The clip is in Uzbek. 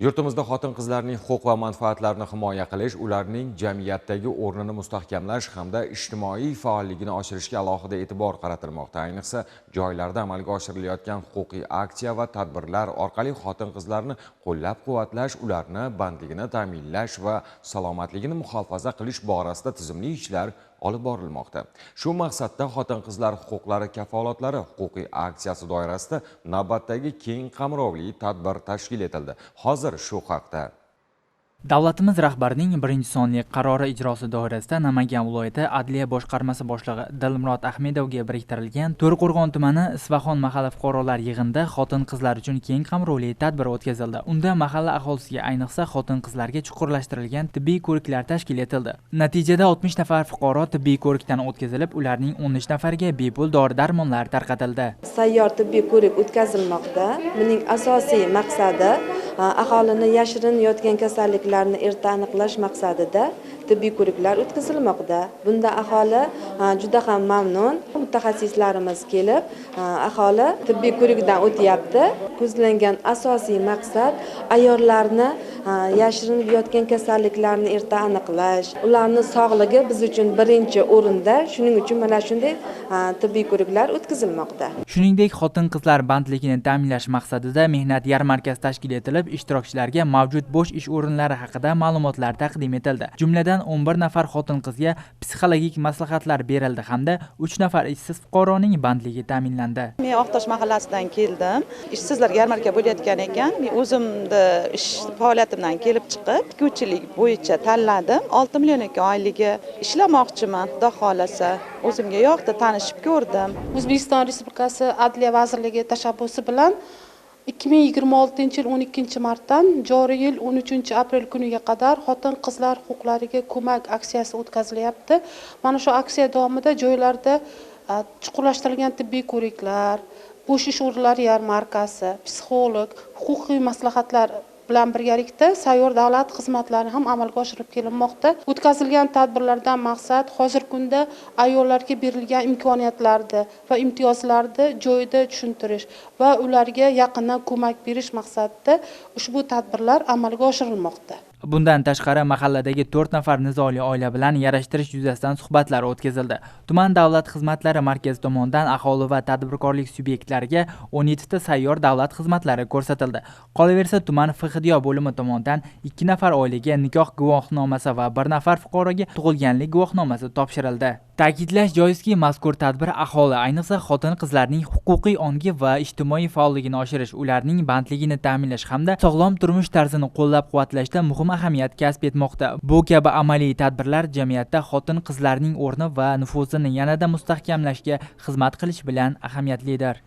Yurtimizda xotin-qizlarning huquq va manfaatlarini himoya qilish, ularning jamiyatdagi o'rnini mustahkamlash hamda ijtimoiy faolligini oshirishga alohida e'tibor qaratilmoqda. Ayniqsa, joylarda amalga oshirilayotgan huquqiy aksiya va tadbirlar orqali xotin-qizlarni qo'llab-quvvatlash, ularni bandligini ta'minlash va salomatligini muhofaza qilish borasida tizimli ishlar olib borilmoqda. Shu maqsadda xotin-qizlar huquqlari kafolatlari huquqiy aksiyasi doirasida navbatdagi keng qamrovli tadbir tashkil etildi. Hozir shu haqda Davlatimiz rahbarining birinchi sonli qarori ijrosi doirasida Namangan viloyati Adliya boshqarmasi boshlig'i Dilmurod Ahmedovga biriktirilgan To'raqo'rg'on tumani Isfahon mahalla fuqarolar yig'inida xotin-qizlar uchun keng qamrovli tadbir o'tkazildi. Unda mahalla aholisiga, ayniqsa xotin-qizlarga chuqurlashtirilgan tibbiy ko'riklar tashkil etildi. Natijada 60 nafar fuqaro tibbiy ko'rikdan o'tkazilib, ularning 13 nafariga bepul dori-darmonlar tarqatildi. Sayyor tibbiy ko'rik o'tkazilmoqda. Buning asosiy maqsadi aholini yashirin yotgan kasalliklarni erta aniqlash maqsadida tibbiy ko'riklar o'tkazilmoqda. Bunda aholi juda ham mamnun. Mutaxassislarimiz kelib, aholi tibbiy ko'rikdan o'tyapti. Ko'zlangan asosiy maqsad ayollarni yashirin yotgan kasalliklarni erta aniqlash, ularning sog'ligi biz uchun birinchi o'rinda. Shuning uchun mana shunday tibbiy ko'riklar o'tkazilmoqda. Shuningdek, xotin-qizlar bandligini ta'minlash maqsadida mehnat yarmarkasi tashkil etilib, ishtirokchilarga mavjud bo'sh ish o'rinlari haqida ma'lumotlar taqdim etildi. Jumladan 11 nafar xotin-qizga psixologik maslahatlar berildi hamda 3 nafar ishsiz fuqaroning bandligi ta'minlandi. Men Oqtosh mahallasidan keldim. Ishsizlar yarmarka bo'layotgan ekan. Men o'zimni ish faoliyatimdan kelib chiqib, tikuvchilik bo'yicha tanladim. 6 million ekan oyligi. Ishlamoqchiman, xudo xolasa. O'zimga yoqdi, tanishib ko'rdim. O'zbekiston Respublikasi Adliya vazirligi tashabbusi bilan 2026 yil 12 martdan joriy yil 13 aprel kuniga qadar xotin-qizlar huquqlariga ko'mak aksiyasi o'tkazilyapti. Mana shu aksiya davomida joylarda chuqurlashtirilgan tibbiy ko'riklar, bo'sh ish o'rinlari yarmarkasi, psixolog, huquqiy maslahatlar bilan birgalikda sayyor davlat xizmatlari ham amalga oshirib kelinmoqda. O'tkazilgan tadbirlardan maqsad hozirgi kunda ayollarga berilgan imkoniyatlarni va imtiyozlarni joyida tushuntirish va ularga yaqindan ko'mak berish maqsadida ushbu tadbirlar amalga oshirilmoqda. Bundan tashqari mahalladagi 4 nafar nizoli oila bilan yarashtirish yuzasidan suhbatlar o'tkazildi. Tuman davlat xizmatlari markazi tomonidan aholi va tadbirkorlik subyektlariga 17 ta sayyor davlat xizmatlari ko'rsatildi. Qolaversa, tuman FHDYO bo'limi tomonidan 2 nafar oilaga nikoh guvohnomasi va 1 nafar fuqaroga tug'ilganlik guvohnomasi topshirildi. Ta'kidlash joizki, mazkur tadbir aholi, ayniqsa xotin-qizlarning huquqiy ongi va ijtimoiy faolligini oshirish, ularning bandligini ta'minlash hamda sog'lom turmush tarzini qo'llab-quvvatlashda muhim ahamiyat kasb etmoqda. Bu kabi amaliy tadbirlar jamiyatda xotin-qizlarning o'rni va nufuzini yanada mustahkamlashga xizmat qilish bilan ahamiyatlidir.